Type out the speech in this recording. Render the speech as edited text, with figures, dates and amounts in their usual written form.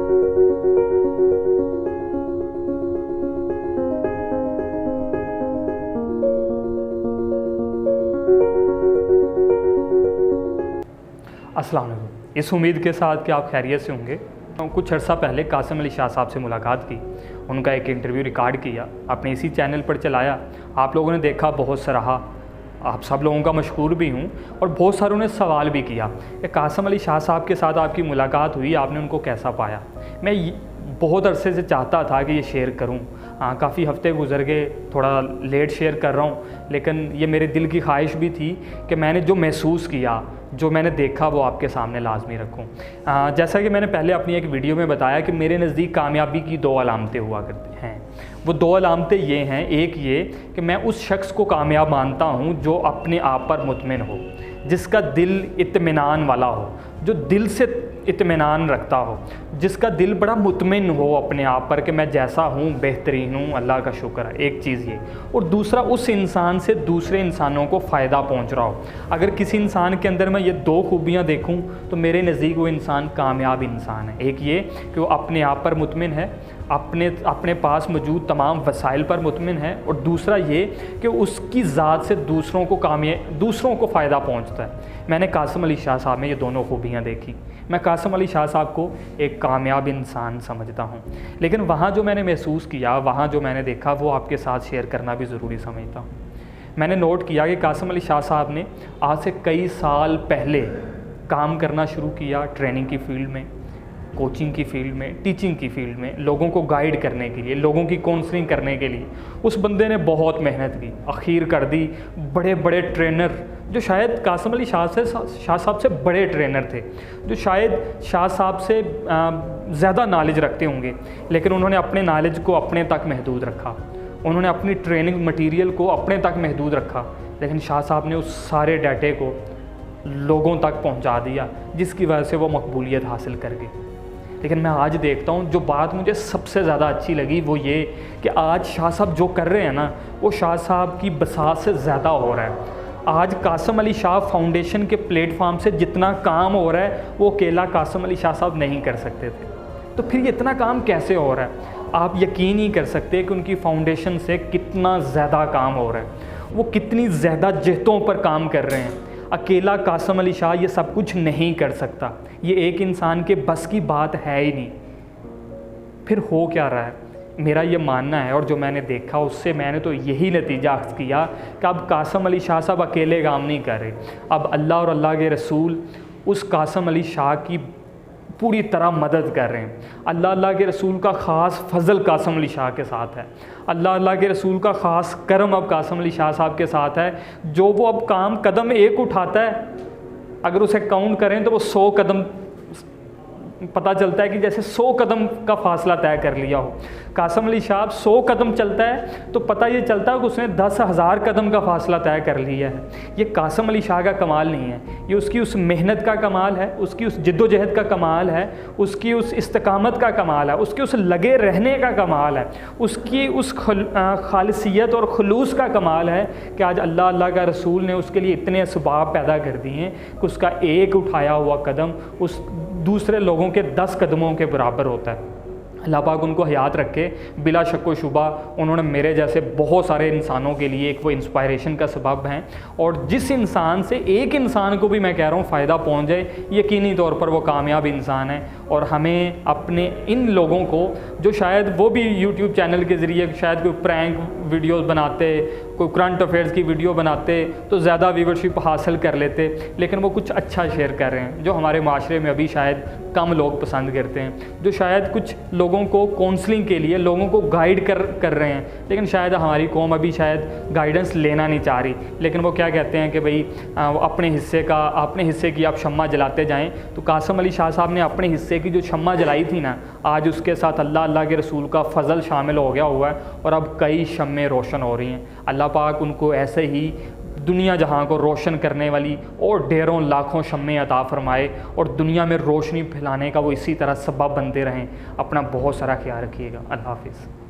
अस्सलाम वालेकुम। इस उम्मीद के साथ कि आप खैरियत से होंगे। कुछ अर्सा पहले कासिम अली शाह साहब से मुलाकात की, उनका एक इंटरव्यू रिकॉर्ड किया, आपने इसी चैनल पर चलाया, आप लोगों ने देखा, बहुत सराहा, आप सब लोगों का मशकूर भी हूँ। और बहुत सारों ने सवाल भी किया कि कासिम अली शाह साहब के साथ आपकी मुलाकात हुई, आपने उनको कैसा पाया। मैं बहुत अरसे से चाहता था कि ये शेयर करूँ, काफ़ी हफ़्ते गुजर गए, थोड़ा लेट शेयर कर रहा हूँ, लेकिन ये मेरे दिल की ख्वाहिश भी थी कि मैंने जो महसूस किया, जो मैंने देखा, वो आपके सामने लाजमी रखूँ। जैसा कि मैंने पहले अपनी एक वीडियो में बताया कि मेरे नज़दीक कामयाबी की दो अलामतें हुआ करती हैं। वो दो अलामतें ये हैं, एक ये कि मैं उस शख्स को कामयाब मानता हूँ जो अपने आप पर मुतमिन हो, जिसका दिल इत्मीनान वाला हो, जो दिल से इत्मीनान रखता हो, जिसका दिल बड़ा मुतमिन हो अपने आप पर कि मैं जैसा हूँ बेहतरीन हूँ, अल्लाह का शुक्र है। एक चीज़ ये, और दूसरा उस इंसान से दूसरे इंसानों को फ़ायदा पहुँच रहा हो। अगर किसी इंसान के अंदर मैं ये दो खूबियाँ देखूँ तो मेरे नज़दीक वो इंसान कामयाब इंसान है। एक ये कि वो अपने आप पर मुतमिन है, अपने पास मौजूद तमाम वसाइल पर मुतमिन है, और दूसरा ये कि उसकी ज़ात से दूसरों को फ़ायदा पहुँचता है। मैंने कासिम अली शाह साहब में ये दोनों खूबियाँ देखी। मैं कासिम अली शाह साहब को एक कामयाब इंसान समझता हूँ, लेकिन वहाँ जो मैंने महसूस किया, वहाँ जो मैंने देखा, वो आपके साथ शेयर करना भी ज़रूरी समझता हूँ। मैंने नोट किया कि कासिम अली शाह साहब ने आज से कई साल पहले काम करना शुरू किया ट्रेनिंग की फील्ड में, कोचिंग की फील्ड में, टीचिंग की फील्ड में, लोगों को गाइड करने के लिए, लोगों की काउंसलिंग करने के लिए। उस बंदे ने बहुत मेहनत की, अखीर कर दी। बड़े बड़े ट्रेनर जो शायद कासिम अली शाह साहब से बड़े ट्रेनर थे, जो शायद शाह साहब से ज़्यादा नॉलेज रखते होंगे, लेकिन उन्होंने अपने नॉलेज को अपने तक महदूद रखा, उन्होंने अपनी ट्रेनिंग मटीरियल को अपने तक महदूद रखा। लेकिन शाह साहब ने उस सारे डाटे को लोगों तक पहुंचा दिया, जिसकी वजह से वो मकबूलियत हासिल कर गए। लेकिन मैं आज देखता हूँ, जो बात मुझे सबसे ज़्यादा अच्छी लगी वो ये कि आज शाह साहब जो कर रहे हैं ना, वो शाह साहब की बसात से ज़्यादा हो रहा है। आज कासिम अली शाह फाउंडेशन के प्लेटफार्म से जितना काम हो रहा है, वो अकेला कासिम अली शाह साहब नहीं कर सकते थे। तो फिर ये इतना काम कैसे हो रहा है? आप यकीन ही कर सकते कि उनकी फाउंडेशन से कितना ज़्यादा काम हो रहा है, वो कितनी ज़्यादा जहतों पर काम कर रहे हैं। अकेला कासिम अली शाह ये सब कुछ नहीं कर सकता, ये एक इंसान के बस की बात है ही नहीं। फिर हो क्या रहा है? मेरा ये मानना है, और जो मैंने देखा उससे मैंने तो यही नतीजा अख्ज़ किया कि अब कासिम अली शाह साहब अकेले काम नहीं कर रहे। अब अल्लाह और अल्लाह के रसूल उस कासिम अली शाह की पूरी तरह मदद कर रहे हैं। अल्लाह के रसूल का ख़ास फ़ज़ल कासिम अली शाह के साथ है। अल्लाह के रसूल का ख़ास करम अब कासिम अली शाह साहब के साथ है। जो वो अब काम कदम एक उठाता है, अगर उसे काउंट करें तो वो 100 कदम, पता चलता है कि जैसे 100 कदम का फासला तय कर लिया हो। कासिम अली शाह 100 कदम चलता है तो पता ये चलता है कि उसने 10,000 कदम का फासला तय कर लिया है। ये कासिम अली शाह का कमाल नहीं है, ये उसकी उस मेहनत का कमाल है, उसकी उस जिद्दोजहद का कमाल है, उसकी उस इस्तकामत का कमाल है, उसके उस लगे रहने का कमाल है, उसकी उस खालिसियत और खुलूस का कमाल है कि आज अल्लाह का रसूल ने उसके लिए इतने असबाब पैदा कर दिए हैं कि उसका एक उठाया हुआ कदम उस दूसरे लोगों के 10 कदमों के बराबर होता है। अल्लाह पाक उनको हयात रखे। बिला शक व शुबा उन्होंने मेरे जैसे बहुत सारे इंसानों के लिए एक वो इंस्पायरेशन का सबब हैं, और जिस इंसान से एक इंसान को भी मैं कह रहा हूँ फ़ायदा पहुँच जाए, यकीनी तौर पर वो कामयाब इंसान है। और हमें अपने इन लोगों को, जो शायद वो भी यूट्यूब चैनल के ज़रिए शायद कोई प्रैंक वीडियोज़ बनाते, कोई करंट अफेयर्स की वीडियो बनाते तो ज़्यादा व्यूवरशिप हासिल कर लेते, लेकिन वो कुछ अच्छा शेयर कर रहे हैं जो हमारे माशरे में अभी शायद कम लोग पसंद करते हैं, जो शायद कुछ लोगों को काउंसलिंग के लिए लोगों को गाइड कर रहे हैं, लेकिन शायद हमारी कौम अभी शायद गाइडेंस लेना नहीं चाह रही। लेकिन वो क्या कहते हैं कि भाई अपने हिस्से की आप शम्मा जलाते जाएं। तो कासिम अली शाह साहब ने अपने हिस्से की जो शम्मा जलाई थी ना, आज उसके साथ अल्लाह के रसूल का फ़ज़ल शामिल हो गया हुआ है, और अब कई शम्में रोशन हो रही हैं। अल्लाह पाक उनको ऐसे ही दुनिया जहां को रोशन करने वाली और ढेरों लाखों शम्में अता फ़रमाए, और दुनिया में रोशनी फैलाने का वो इसी तरह सबब बनते रहें। अपना बहुत सारा ख्याल रखिएगा। अल्लाह हाफ़िज़।